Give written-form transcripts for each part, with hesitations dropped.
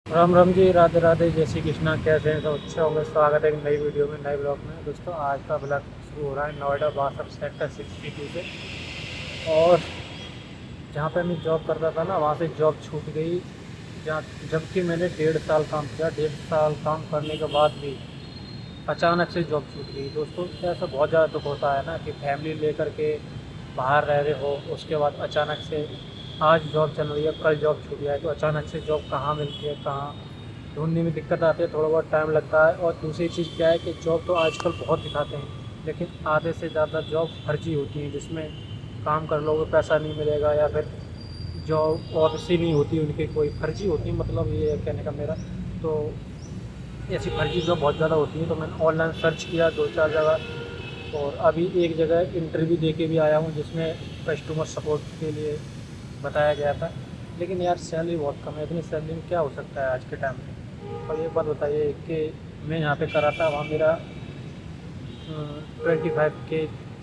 राम राम जी, राधे राधे, जय श्री कृष्णा। कैसे हैं? सब अच्छे होंगे। स्वागत है एक नई वीडियो में, नए ब्लॉग में। दोस्तों, आज का ब्लॉग शुरू हो रहा है नोएडा बासठ सेक्टर 62 से। और जहाँ पे मैं जॉब करता था ना, वहाँ से जॉब छूट गई। जहाँ जबकि मैंने 1.5 साल काम किया। 1.5 साल काम करने के बाद भी अचानक से जॉब छूट गई। दोस्तों, ऐसा बहुत ज़्यादा दुख होता है ना कि फैमिली लेकर के बाहर रह रहे हो, उसके बाद अचानक से आज जॉब चल रही है, कल जॉब छूट जाए तो अचानक से जॉब कहाँ मिलती है, कहाँ ढूँढने में दिक्कत आती है, थोड़ा बहुत टाइम लगता है। और दूसरी चीज़ क्या है कि जॉब तो आजकल बहुत दिखाते हैं, लेकिन आधे से ज़्यादा जॉब फर्जी होती हैं, जिसमें काम कर लोगे पैसा नहीं मिलेगा, या फिर जॉब ऑब्वियसली नहीं होती उनकी, कोई फर्जी होती है। मतलब ये है कहने का मेरा। तो ऐसी फर्जी जॉब बहुत ज़्यादा होती है। तो मैंने ऑनलाइन सर्च किया 2-4 जगह, और अभी एक जगह इंटरव्यू दे के भी आया हूँ, जिसमें कस्टमर सपोर्ट के लिए बताया गया था। लेकिन यार सैलरी बहुत कम है। इतनी सैलरी में क्या हो सकता है आज के टाइम में? और एक बात बताइए कि मैं यहाँ पे करा था, वहाँ मेरा 25K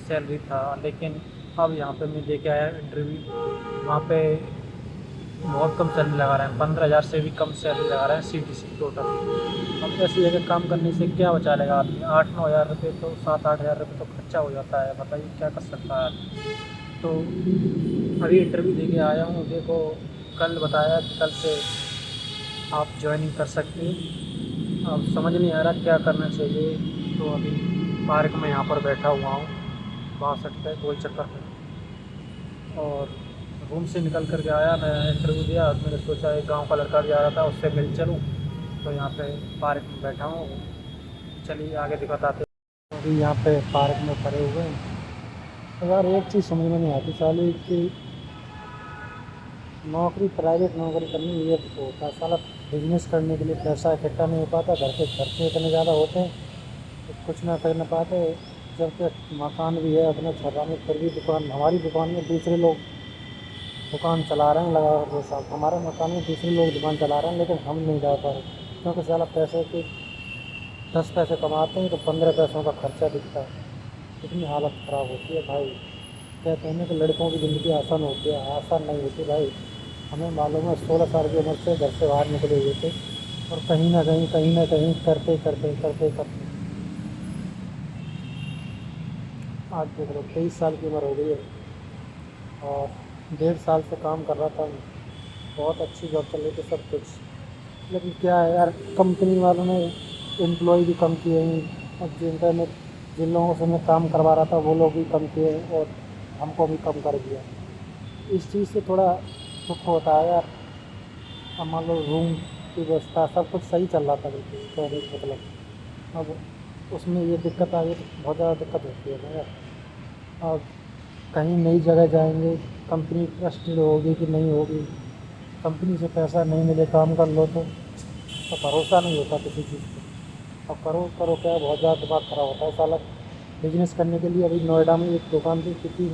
सैलरी था, लेकिन अब यहाँ पे मैं दे के आया इंटरव्यू, वहाँ पे बहुत कम सैलरी लगा रहे हैं। 15,000 से भी कम सैलरी लगा रहे हैं, CTC टोटल। अब ऐसी जगह काम करने से क्या बचा लेगा आदमी? 8-9 हज़ार रुपये तो, 7-8 हज़ार रुपये तो खर्चा हो जाता है। बताइए क्या कर सकता है आदमी? तो अभी इंटरव्यू दे के आया हूँ। देखो, कल बताया कि कल से आप ज्वाइनिंग कर सकते हैं। अब समझ नहीं आ रहा क्या करना चाहिए। तो अभी पार्क में यहाँ पर बैठा हुआ हूँ, 62 पे गोल चक्कर पे। और रूम से निकल कर के आया, मैं इंटरव्यू दिया। मैंने सोचा एक गांव का लड़का भी आ रहा था, उससे मिल चलूँ। तो यहाँ पे पार्क में बैठा हूँ। चलिए आगे दिखाते हैं। अभी यहाँ पे पार्क में खड़े हुए हैं। तो यार एक चीज़ समझ में नहीं आती साली कि नौकरी, प्राइवेट नौकरी करनी ये तो होता है साला। बिजनेस करने के लिए पैसा इकट्ठा नहीं हो पाता, घर के खर्चे इतने ज़्यादा होते हैं तो कुछ ना कर ना पाते। जब तक मकान भी है अपने छर्रा में, फिर भी दुकान, हमारी दुकान में दूसरे लोग दुकान चला रहे हैं लगा कर 2 साल। हमारे मकान में दूसरे लोग दुकान चला रहे हैं, लेकिन हम नहीं जा पा रहे, क्योंकि साला पैसे के 10 पैसे कमाते हैं तो 15 पैसों का खर्चा दिखता है। इतनी हालत ख़राब होती है भाई। कहते हैं ना कि लड़कों की ज़िंदगी आसान होती है, आसान नहीं होती भाई। हमें मालूम है, 16 साल की उम्र से घर से बाहर निकले हुए थे, और कहीं ना कहीं करते करते करते करते आज देख लो 23 साल की उम्र हो गई है। और 1.5 साल से काम कर रहा था मैं। बहुत अच्छी जॉब चल रही थी, सब कुछ। लेकिन क्या है यार, कंपनी वालों ने एम्प्लॉय भी कम किए हैं, और जिन लोगों से मैं काम करवा रहा था वो लोग भी कम किए, और हमको भी कम कर दिया। इस चीज़ से थोड़ा दुख होता है यार। अब मान लो रूम की व्यवस्था सब कुछ सही चल रहा था, बिल्कुल कहने का मतलब। अब उसमें ये दिक्कत आ गई तो बहुत ज़्यादा दिक्कत होती है ना यार। अब कहीं नई जगह जाएंगे, कंपनी ट्रस्टेड होगी कि नहीं होगी, कंपनी से पैसा नहीं मिले काम कर लो तो भरोसा नहीं होता किसी चीज़ पे। अब करो करो क्या, बहुत ज़्यादा दिमाग ख़राब होता है साला। बिजनेस करने के लिए अभी नोएडा में एक दुकान थी, कितनी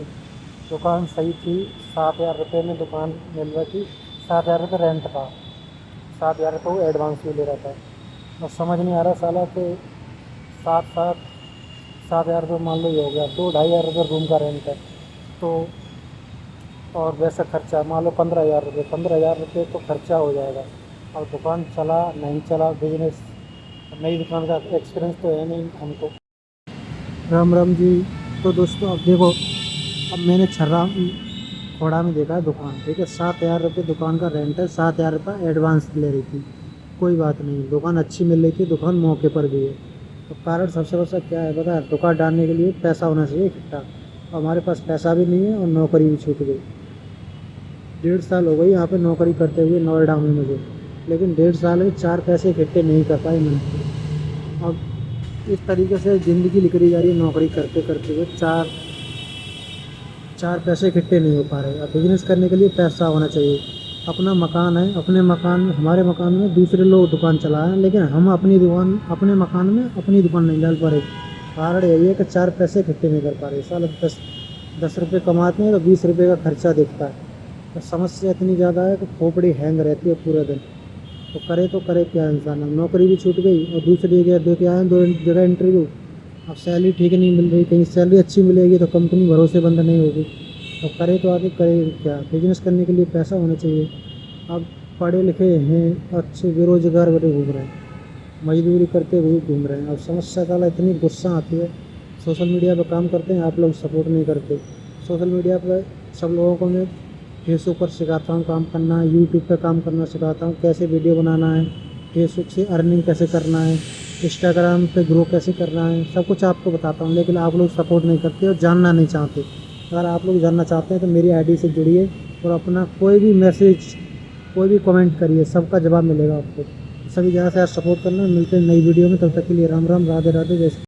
दुकान सही थी, 7,000 रुपये में दुकान मिल रही थी। 7,000 रुपये रेंट था, 7,000 रुपये वो एडवांस भी ले रहा था। और समझ नहीं आ रहा साला कि सात सात 7,000 रुपये मान लो ये हो गया, 2-2.5 हज़ार रुपये रूम का रेंट है। तो और वैसा खर्चा मान लो 15,000 रुपये, 15,000 रुपये तो खर्चा हो जाएगा। और दुकान चला नहीं चला बिजनेस, नई दुकान का एक्सपीरियंस तो है नहीं हमको। राम राम जी। तो दोस्तों अब देखो, अब मैंने छर्रा खोड़ा में देखा है दुकान, ठीक है, 7,000 रुपये दुकान का रेंट है, 7,000 रुपये एडवांस ले रही थी। कोई बात नहीं, दुकान अच्छी मिल रही थी, दुकान मौके पर भी है। तो कारण सबसे बड़ा क्या है पता है? दुकान डालने के लिए पैसा होना चाहिए इकट्ठा। हमारे पास पैसा भी नहीं है और नौकरी भी छूट गई। 1.5 साल हो गई यहाँ पे नौकरी करते हुए नोएडा में मुझे, लेकिन 1.5 साल में 4 पैसे इकट्ठे नहीं कर पाए मैंने। अब इस तरीके से ज़िंदगी निकली जा रही है, नौकरी करते करते हुए चार 4 पैसे इकट्ठे नहीं हो पा रहे। अब बिजनेस करने के लिए पैसा होना चाहिए। अपना मकान है, अपने मकान में, हमारे मकान में दूसरे लोग दुकान चला रहे हैं, लेकिन हम अपनी दुकान, अपने मकान में अपनी दुकान नहीं डाल पा रहे। कारण यही है कि 4 पैसे इकट्ठे नहीं कर पा रहे। साल 10-10 रुपये कमाते हैं तो 20 रुपये का खर्चा दिखता है। तो समस्या इतनी ज़्यादा है कि खोपड़ी हैंग रहती है पूरे दिन। तो करे क्या इंसान? अब नौकरी भी छूट गई, और दूसरी जगह दे के आए 2 जगह इंटरव्यू। अब सैलरी ठीक नहीं मिल रही, कहीं सैलरी अच्छी मिलेगी तो कंपनी भरोसेमंद नहीं होगी। अब करे तो आगे करे क्या? बिजनेस करने के लिए पैसा होना चाहिए। अब पढ़े लिखे हैं, अच्छे बेरोजगार बड़े घूम रहे हैं, मजदूरी करते हुए घूम रहे हैं। अब समस्या साला इतनी गुस्सा आती है, सोशल मीडिया पर काम करते हैं, आप लोग सपोर्ट नहीं करते। सोशल मीडिया पर सब लोगों को मैं फेसबुक पर सिखाता हूँ काम करना, यूट्यूब पे काम करना सिखाता हूँ, कैसे वीडियो बनाना है, फेसबुक से अर्निंग कैसे करना है, इंस्टाग्राम पे ग्रो कैसे करना है, सब कुछ आपको बताता हूँ। लेकिन आप लोग सपोर्ट नहीं करते और जानना नहीं चाहते। अगर आप लोग जानना चाहते हैं तो मेरी आईडी से जुड़िए और अपना कोई भी मैसेज, कोई भी कमेंट करिए, सबका जवाब मिलेगा आपको। सभी ज़्यादा से ज़्यादा सपोर्ट करना। मिलते हैं नई वीडियो में, तब तक के लिए राम राम, राधे राधे, जय श्री।